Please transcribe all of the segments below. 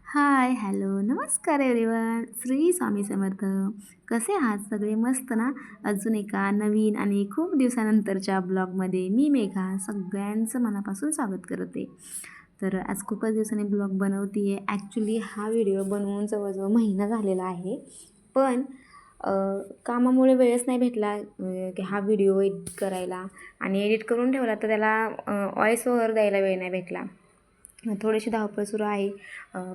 हाय, hello, नमस्कार everyone. Shri Swami Samarth. कसे आहात सगळे? मस्त ना? अजून एका नवीन आणि खूप दिवसानंतरच्या ब्लॉगमध्ये मी मेघा सगळ्यांचं मनापासून स्वागत करते. तर आज खूपच दिवसांनी ब्लॉग बनवते आहे. ॲक्च्युली हा व्हिडिओ बनवून जवळजवळ महिना झालेला आहे. पण अ, कामामुळे वेळच नाही भेटला की हा व्हिडिओ एडिट करायला आणि एडिट करून ठेवला तर त्याला व्हॉईस ओव्हर द्यायला वेळ नाही भेटला. थोडीशी धावपळ सुरू आहे.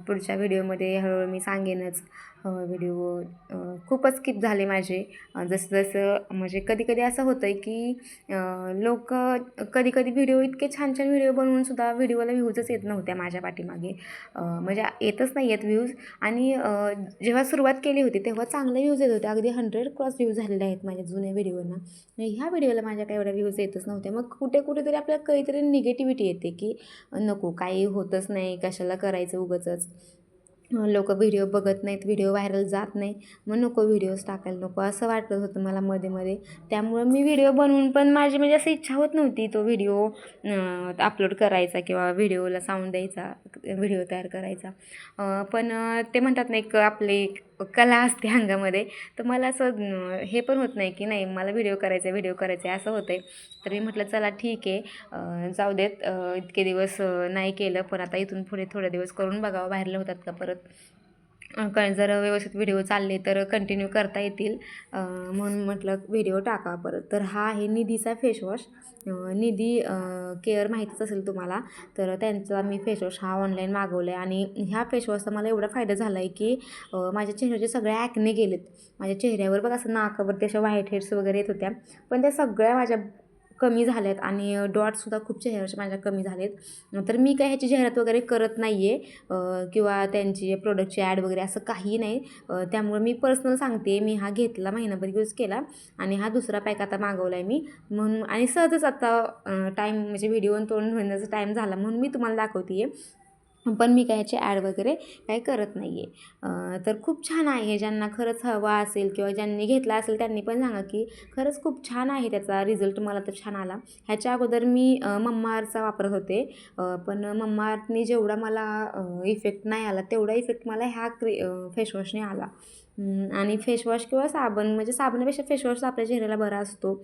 पुढच्या व्हिडिओमध्ये हळूहळू मी सांगेनच. व्हिडिओ खूपच स्किप झाले माझे. जसं म्हणजे कधी-कधी असं होतं आहे की लोकं कधी-कधी व्हिडिओ इतके छान-छान व्हिडिओ बनवूनसुद्धा व्हिडिओला व्ह्यूजच येत नव्हत्या माझ्या पाठीमागे. म्हणजे येतच नाही आहेत व्ह्यूज आणि जेव्हा सुरुवात केली होती तेव्हा चांगले व्ह्यूज येत होते. अगदी 100 क्रॉस व्ह्यूज झालेले आहेत माझ्या जुन्या व्हिडिओना. ह्या व्हिडिओला माझ्या काही एवढ्या व्ह्यूज येतच नव्हत्या. मग कुठे-कुठेतरी आपल्याला काहीतरी निगेटिव्हिटी येते की नको काही होतच नाही, कशाला करायचं उगाचच. लोकं व्हिडिओ बघत नाहीत, व्हिडिओ व्हायरल जात नाही, मग नको व्हिडिओज टाकायला नको असं वाटत होतं मला मध्ये-मध्ये. त्यामुळं मी व्हिडिओ बनवून पण माझी म्हणजे असं इच्छा होत नव्हती तो व्हिडिओ अपलोड करायचा किंवा व्हिडिओला साऊंड द्यायचा, व्हिडिओ तयार करायचा. पण ते म्हणतात ना एक आपली एक कला असते अंगामध्ये, तर मला असं हे पण होत नाही की नाही मला व्हिडिओ करायचा आहे असं होतं आहे. तर मी म्हटलं चला ठीक आहे, जाऊ देत इतके दिवस नाही केलं, पण आता इथून पुढे थोडे दिवस करून बघावं व्हायरल होतात का परत. जर व्यवस्थित व्हिडिओ चालले तर कंटिन्यू करता येतील, म्हणून म्हटलं व्हिडिओ टाकावा परत. तर हा आहे निधीचा फेसवॉश. निधी केअर माहीतच असेल तुम्हाला. तर त्यांचा मी फेसवॉश हा ऑनलाईन मागवला आहे आणि ह्या फेसवॉशचा मला एवढा फायदा झाला आहे की माझ्या चेहऱ्याचे सगळे ॲक्ने गेलेत. माझ्या चेहऱ्यावर बघ असं नाकावरती अशा व्हाईट हेड्स वगैरे येत होत्या, पण त्या सगळ्या माझ्या कमी झाल्यात आणि डॉट्ससुद्धा खूप चेहऱ्याच्या माझ्या कमी झालेत. तर मी काय ह्याची जाहिरात वगैरे करत नाही आहे किंवा त्यांची प्रोडक्टची ॲड वगैरे असं काही नाही. त्यामुळे मी पर्सनल सांगते, मी हा घेतला, महिनाभर यूज केला आणि हा दुसरा पॅक आता मागवला आहे मी म्हणून. आणि सहजच आता टाईम म्हणजे व्हिडिओ तोंड धुण्याचा टाईम झाला म्हणून मी तुम्हाला दाखवते आहे. पण मी काय ह्याची ॲड वगैरे काही करत नाही आहे. तर खूप छान आहे. ज्यांना खरंच हवा असेल किंवा ज्यांनी घेतला असेल त्यांनी पण सांगा की खरंच खूप छान आहे, त्याचा रिझल्ट मला तर छान आला. ह्याच्या अगोदर मी मम्माअर्थचा वापरत होते, पण मम्माअर्थने जेवढा मला इफेक्ट नाही आला तेवढा इफेक्ट मला ह्या फेसवॉशने आला. आणि फेसवॉश किंवा साबण म्हणजे साबणापेक्षा फेसवॉश आपल्या चेहऱ्याला बरा असतो.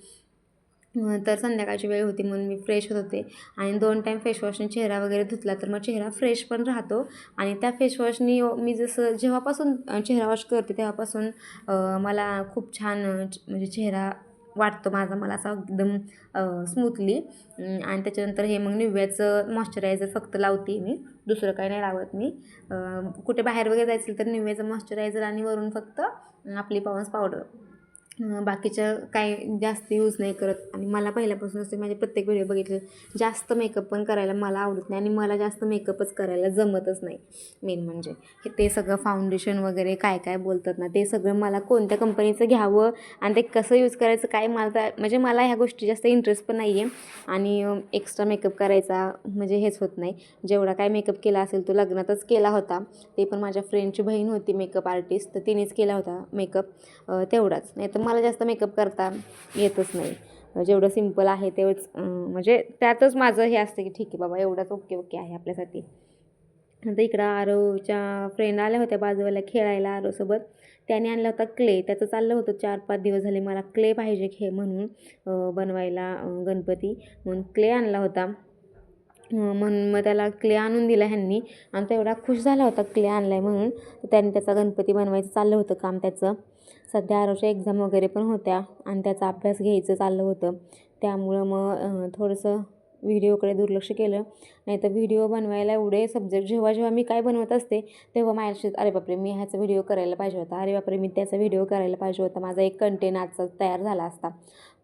तर संध्याकाळची वेळ होती म्हणून मी फ्रेश होत होते आणि 2 टाईम फेसवॉशने चेहरा वगैरे धुतला तर मग चेहरा फ्रेश पण राहतो. आणि त्या फेसवॉशनी मी जसं जेव्हापासून चेहरा वॉश करते तेव्हापासून मला खूप छान म्हणजे चेहरा वाटतो माझा, मला असा एकदम स्मूथली. आणि त्याच्यानंतर हे मग निव्याचं मॉइश्चरायझर फक्त लावते मी, दुसरं काही नाही लावत मी. कुठे बाहेर वगैरे जायचं तर निव्याचं मॉइश्चरायझर आणि वरून फक्त आपली पॉन्ड्स पावडर. बाकीचं काय जास्त यूज नाही करत. आणि मला पहिल्यापासून असते माझे प्रत्येक व्हिडिओ बघितले जास्त मेकअप पण करायला मला आवडत नाही आणि मला जास्त मेकअपच करायला जमतच नाही. मेन म्हणजे ते सगळं फाउंडेशन वगैरे काय काय बोलतात ना, ते सगळं मला कोणत्या कंपनीचं घ्यावं आणि ते कसं यूज करायचं काय मला तर म्हणजे मला ह्या गोष्टी जास्त इंटरेस्ट पण नाही आहे. आणि एक्स्ट्रा मेकअप करायचा म्हणजे हेच होत नाही. जेवढा काय मेकअप केला असेल तो लग्नातच केला होता, ते पण माझ्या फ्रेंडची बहीण होती मेकअप आर्टिस्ट, तर तिनेच केला होता मेकअप, तेवढाच. नाही तर मला जास्त मेकअप करता येतच नाही. जेवढं सिम्पल आहे तेवढंच म्हणजे त्यातच माझं हे असतं की ठीक आहे बाबा एवढंच ओके आहे आपल्यासाठी. नंतर इकडं आरवच्या फ्रेंड आल्या होत्या बाजूला खेळायला आरवसोबत. त्याने आणला होता क्ले. त्याचं चाललं होतं 4-5 दिवस झाले मला क्ले पाहिजे म्हणून बनवायला गणपती, म्हणून क्ले आणला होता. म्हणून मग त्याला क्ले आणून दिला ह्यांनी आणि तो एवढा खुश झाला होता क्ले आणला आहे म्हणून. तर त्याने त्याचा गणपती बनवायचं चाललं होतं काम त्याचं. सध्या आरवच्या एक्झाम वगैरे पण होत्या आणि त्याचा अभ्यास घ्यायचं चाललं होतं. त्यामुळं मग थोडंसं व्हिडिओकडे दुर्लक्ष केलं. नाहीतर व्हिडिओ बनवायला एवढे सब्जेक्ट जेव्हा मी काय बनवत असते तेव्हा माझ्याशी अरे बापरे मी ह्याचा व्हिडिओ करायला पाहिजे होता, अरे बापरे मी त्याचा व्हिडिओ करायला पाहिजे होता, माझा एक कंटेंट आजचा तयार झाला असता.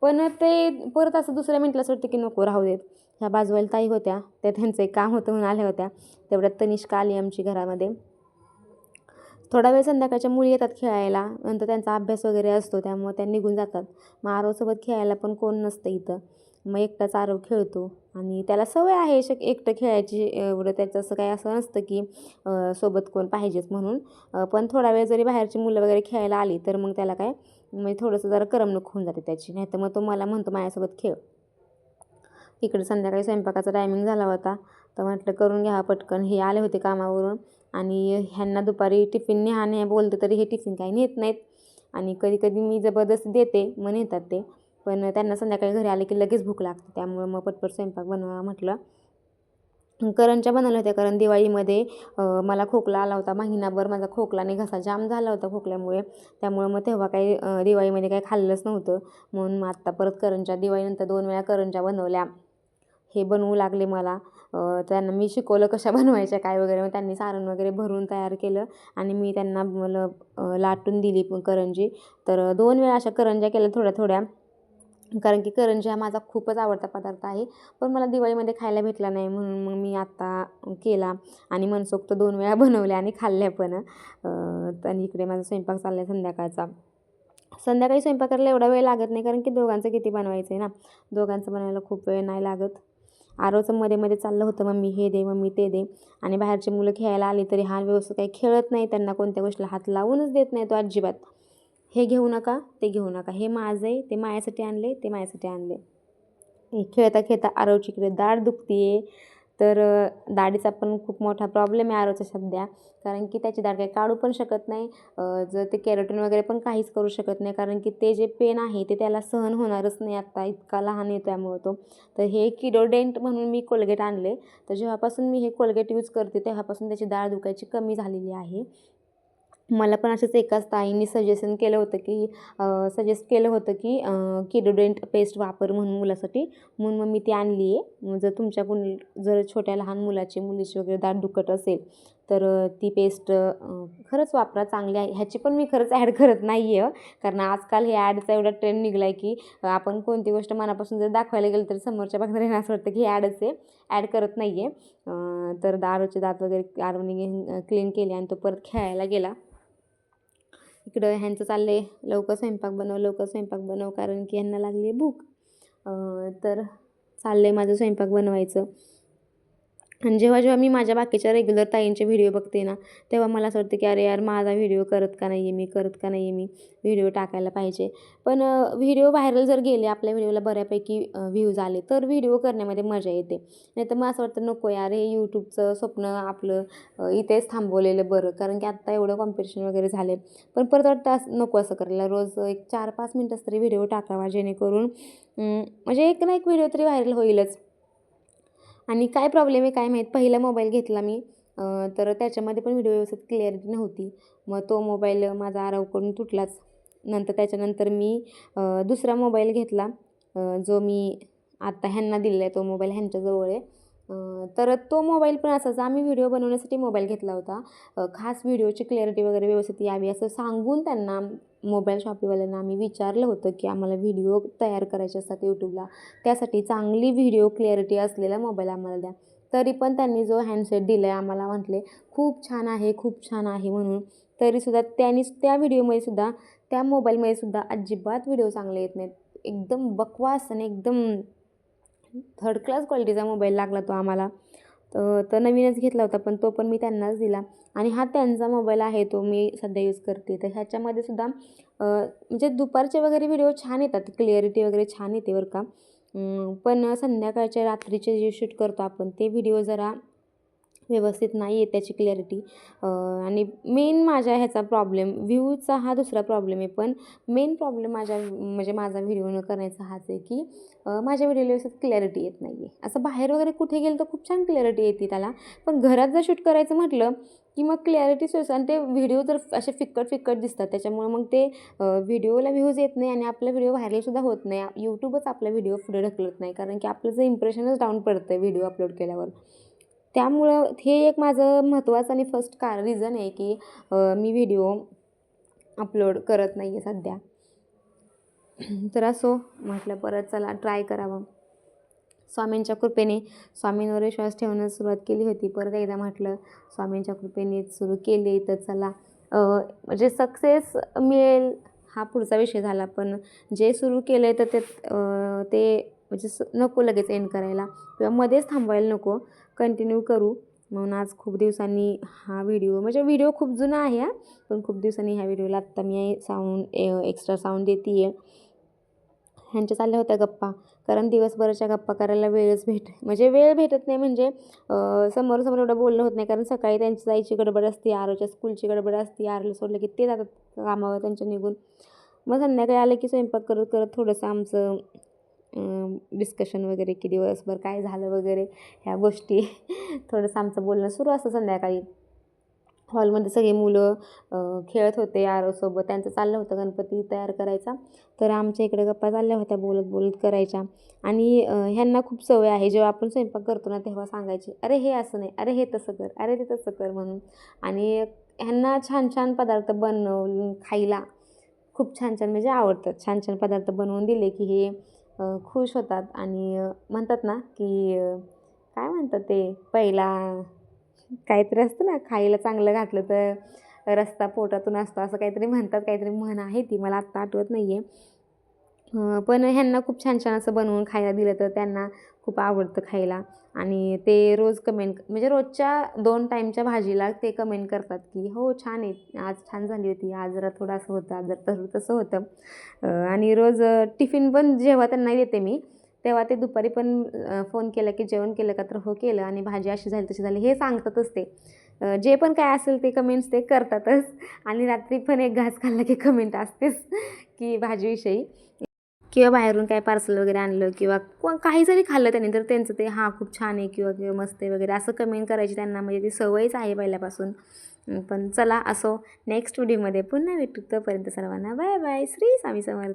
पण ते परत असं दुसऱ्या मिनिटला असं वाटतं की नको राहू देत. ह्या बाजूवाल्या ताई होत्या, त्या त्यांचं एक काम होतं म्हणून आल्या होत्या. तेवढ्यात तनिष्का आली आमची घरामध्ये. थोडा वेळ संध्याकाळच्या मुली येतात खेळायला, नंतर त्यांचा अभ्यास वगैरे असतो त्यामुळे त्या निघून जातात. मग आरवसोबत खेळायला पण कोण नसतं इथं. मग एकटाच आरव खेळतो आणि त्याला सवय आहे एकटं खेळायची. एवढं त्याचं असं काही असं नसतं की सोबत कोण पाहिजेच म्हणून. पण थोडा वेळ जरी बाहेरची मुलं वगैरे खेळायला आली तर मग त्याला काय म्हणजे थोडंसं जरा करमणूक होऊन जाते त्याची. नाहीतर मग तो मला म्हणतो माझ्यासोबत खेळ. तिकडे संध्याकाळी स्वयंपाकाचा टायमिंग झाला होता, तर म्हटलं करून घ्या पटकन. हे आले होते कामावरून आणि ह्यांना दुपारी टिफिन न्या बोलतं तरी हे टिफिन काही नेत नाहीत. आणि कधी कधी मी जबरदस्ती देते, मग नेतात ते. पण त्यांना संध्याकाळी घरी आले की लगेच भूक लागते, त्यामुळे मग पटपट स्वयंपाक बनवा म्हटलं. करंज्या बनवल्या होत्या, कारण दिवाळीमध्ये मला खोकला आला होता. महिनाभर माझा खोकला आणि घसा जाम झाला होता खोकल्यामुळे. त्यामुळे मग तेव्हा काही दिवाळीमध्ये काही खाल्लंच नव्हतं. म्हणून मग आत्ता परत करंज्या, दिवाळीनंतर 2 वेळा करंज्या बनवल्या. हे बनवू लागले मला. त्यांना मी शिकवलं कशा बनवायच्या काय वगैरे. मग त्यांनी सारण वगैरे भरून तयार केलं आणि मी त्यांना लाटून दिली करंजी. तर 2 वेळा अशा करंज्या केल्या थोड्या थोड्या, कारण की करंजी हा माझा खूपच आवडता पदार्थ आहे. पण मला दिवाळीमध्ये खायला भेटला नाही, म्हणून मग मी आत्ता केला आणि मनसोक्त 2 वेळा बनवल्या आणि खाल्ल्या पण. आणि इकडे माझा स्वयंपाक चालला आहे संध्याकाळचा. संध्याकाळी स्वयंपाक करायला एवढा वेळ लागत नाही, कारण की दोघांचं किती बनवायचं आहे ना. दोघांचं बनवायला खूप वेळ नाही लागत. आरवचं मध्ये मध्ये चाललं होतं, मम्मी हे दे, मम्मी ते दे. आणि बाहेरची मुलं खेळायला आली तरी हा व्यवस्थित काही खेळत नाही. त्यांना कोणत्या गोष्टीला हात लावूनच देत नाही तो अजिबात. हे घेऊ नका, ते घेऊ नका, हे माझं आहे, ते माझ्यासाठी आणले, ते माझ्यासाठी आणले. हे खेळता खेळता आरवची इकडे दाढ दुखते आहे. तर दाढीचा पण खूप मोठा प्रॉब्लेम आहे आरवचा सध्या, कारण की त्याची दाढ काही काढू पण शकत नाही. जर ते केराटिन वगैरे पण काहीच करू शकत नाही, कारण की ते जे पेन आहे ते त्याला सहन होणारच नाही. आत्ता इतका लहान आहे त्यामुळं तो. तर हे किडोडेंट म्हणून मी कोलगेट आणले. तर जेव्हापासून मी हे कोलगेट यूज करते तेव्हापासून त्याची दाढ दुखायची कमी झालेली आहे. मला पण असंच एकाच ताईंनी सजेस्ट केलं होतं की किडोडेंट पेस्ट वापर म्हणून मुलासाठी, म्हणून मग मी ती आणली आहे. जर तुमच्याकडून जर छोट्या लहान मुलीची वगैरे दाढ दुखत असेल तर ती पेस्ट खरंच वापरा, चांगली आहे. ह्याची पण मी खरंच ॲड करत नाही आहे, कारण आजकाल हे ॲडचा एवढा ट्रेंड निघला आहे की आपण कोणती गोष्ट मनापासून जर दाखवायला गेलं तर समोरच्या बघणाऱ्यांना असं वाटतं की हे ॲडच आहे, ॲड करत नाही आहे. तर आरवचे दात वगैरे आरवने क्लीन केले आणि तो परत खेळायला गेला. इकडं ह्यांचं चाललं आहे लवकर स्वयंपाक बनव, लवकर स्वयंपाक बनव, कारण की ह्यांना लागली आहे भूक. तर चाललं आहे माझं स्वयंपाक बनवायचं. आणि जेव्हा जेव्हा मी माझ्या बाकीच्या रेग्युलर ताईंचे व्हिडिओ बघते ना, तेव्हा मला असं वाटतं की अरे यार, माझा व्हिडिओ करत का नाही आहे मी व्हिडिओ टाकायला पाहिजे. पण व्हिडिओ व्हायरल जर गेले, आपल्या व्हिडिओला बऱ्यापैकी व्ह्यूज आले, तर व्हिडिओ करण्यामध्ये मजा येते. नाहीतर मग असं वाटतं नको यार, हे यूट्यूबचं स्वप्न आपलं इथेच थांबवलेलं बरं, कारण की आत्ता एवढं कॉम्पिटिशन वगैरे झाले. पण परत वाटतं नको असं करायला. रोज एक 4-5 मिनटंच तरी व्हिडिओ टाकावा, जेणेकरून म्हणजे एक ना एक व्हिडिओ तरी व्हायरल होईलच. आणि काय प्रॉब्लेम आहे काय माहीत, पहिला मोबाईल घेतला मी, तर त्याच्यामध्ये पण व्हिडिओ व्यवस्थित क्लिअरिटी नव्हती. मग तो मोबाईल माझा आरवकडून तुटलाच. त्याच्यानंतर मी दुसरा मोबाईल घेतला, जो मी आत्ता ह्यांना दिलेला आहे. तो मोबाईल ह्यांच्याजवळ आहे. तर तो मोबाईल पण असाच, आम्ही व्हिडिओ बनवण्यासाठी मोबाईल घेतला होता. खास व्हिडिओची क्लिअरिटी वगैरे व्यवस्थित यावी असं सांगून त्यांना, मोबाईल शॉपीवाल्यांना आम्ही विचारलं होतं की आम्हाला व्हिडिओ तयार करायचे असतात यूट्यूबला, त्यासाठी चांगली व्हिडिओ क्लिअरिटी असलेला मोबाईल आम्हाला द्या. तरी पण त्यांनी जो हँडसेट दिला आहे आम्हाला म्हटले खूप छान आहे, खूप छान आहे म्हणून. तरीसुद्धा त्या व्हिडिओमध्ये सुद्धा, त्या मोबाईलमध्ये सुद्धा अजिबात व्हिडिओ चांगले येत नाहीत. एकदम बकवास आणि एकदम थर्ड क्लास क्वालिटीचा मोबाईल लागला तो आम्हाला. तर नवीनच घेतला होता, पण तो पण मी त्यांनाच दिला. आणि हा त्यांचा मोबाईल आहे, तो मी सध्या यूज करते. तर ह्याच्यामध्ये सुद्धा म्हणजे दुपारचे वगैरे व्हिडिओ छान येतात, क्लिअरिटी वगैरे छान येते बरं का. पण संध्याकाळच्या रात्रीचे जे शूट करतो आपण, ते व्हिडिओ जरा व्यवस्थित नाही आहे त्याची क्लिअरिटी. आणि मेन माझ्या ह्याचा प्रॉब्लेम, व्ह्यूचा हा दुसरा प्रॉब्लेम आहे, पण मेन प्रॉब्लेम माझा व्हिडिओ न करण्याचा हाच आहे की माझ्या व्हिडिओला व्यवस्थित क्लॅरिटी येत नाही आहे. असं बाहेर वगैरे कुठे गेलं तर खूप छान क्लॅरिटी येते त्याला, पण घरात जर शूट करायचं म्हटलं की मग क्लॅरिटी सोयीचं, आणि ते व्हिडिओ जर असे फिक्कट दिसतात, त्याच्यामुळे मग ते व्हिडिओला व्ह्यूज येत नाही आणि आपला व्हिडिओ व्हायरलसुद्धा होत नाही. यूट्यूबच आपला व्हिडिओ पुढे ढकलत नाही, कारण की आपलं जे इम्प्रेशनच डाऊन पडतं आहे व्हिडिओ अपलोड केल्यावर. त्यामुळं हे एक माझं महत्त्वाचं आणि फर्स्ट रिझन आहे की मी व्हिडिओ अपलोड करत नाही आहे सध्या. तर असो म्हटलं, परत चला ट्राय करावं. स्वामींच्या कृपेने, स्वामींवर विश्वास ठेवण्यास सुरुवात केली होती. परत एकदा म्हटलं स्वामींच्या कृपेने सुरू केली, तर चला म्हणजे सक्सेस मिळेल हा पुढचा विषय झाला. पण जे सुरू केलं आहे तर ते म्हणजे नको लगेच एंड करायला, किंवा मध्येच थांबवायला नको, कंटिन्यू करू. म्हणून आज खूप दिवसांनी हा व्हिडिओ खूप जुना आहे हा, पण खूप दिवसांनी ह्या व्हिडिओला आत्ता मी एक्स्ट्रा साऊंड देते आहे. ह्यांच्या चालल्या होत्या गप्पा, कारण दिवसभराच्या गप्पा करायला म्हणजे वेळ भेटत नाही, म्हणजे समोरासमोर एवढं बोलणं होत नाही, कारण सकाळी त्यांची जायची गडबड असते, आरोच्या स्कूलची गडबड असते, आरोला सोडलं की ते जातात कामावर त्यांच्या निघून. मग संध्याकाळी आलं की स्वयंपाक करत करत थोडंसं आमचं डिस्कशन वगैरे की दिवसभर काय झालं वगैरे ह्या गोष्टी थोडंसं आमचं बोलणं सुरू असतं संध्याकाळी. हॉलमध्ये सगळी मुलं खेळत होते आरोसोबत, त्यांचं चाललं होतं गणपती तयार करायचा, तर आमच्या इकडे गप्पा चालल्या होत्या बोलत बोलत करायच्या. आणि ह्यांना खूप सवय आहे, जेव्हा आपण स्वयंपाक करतो ना तेव्हा सांगायची, अरे हे असं नाही, अरे हे तसं कर, अरे ते तसं कर म्हणून. आणि ह्यांना छान छान पदार्थ बनवून खायला खूप छान छान म्हणजे आवडतात. छान छान पदार्थ बनवून दिले की हे खुश होतात आणि म्हणतात ना की काय म्हणतात ते पहिला काहीतरी असतं ना, खायला चांगलं घातलं तर रस्ता पोटातून असतो, असं काहीतरी म्हणतात, काहीतरी म्हण आहे ती, मला आत्ता आठवत नाही आहे. पण ह्यांना खूप छान छान असं बनवून खायला दिलं तर त्यांना खूप आवडतं खायला. आणि ते रोज कमेंट म्हणजे रोजच्या 2 टाईमच्या भाजीला ते कमेंट करतात की हो छान आहे, आज छान झाली होती, आज जरा थोडं असं होतं, आज जरा तसं होतं. आणि रोज टिफिन पण जेव्हा त्यांना देते मी, तेव्हा ते दुपारी पण फोन केला की जेवण केलं का, तर हो केलं, आणि भाजी अशी झाली तशी झाली हे सांगतातच ते. जे पण काय असेल ते कमेंट्स ते करतातच. आणि रात्री पण एक घास खाल्ला की कमेंट असतेच की भाजीविषयी, किंवा बाहेरून काय पार्सल वगैरे आणलं किंवा काही जरी खाल्लं त्यांनी तर त्यांचं ते हां खूप छान आहे किंवा किंवा मस्त आहे वगैरे असं कमेंट करायची त्यांना, म्हणजे ती सवयच आहे पहिल्यापासून. पण चला असो, नेक्स्ट व्हिडिओमध्ये पुन्हा भेटू, तोपर्यंत सर्वांना बाय बाय. श्री स्वामी समर्थ.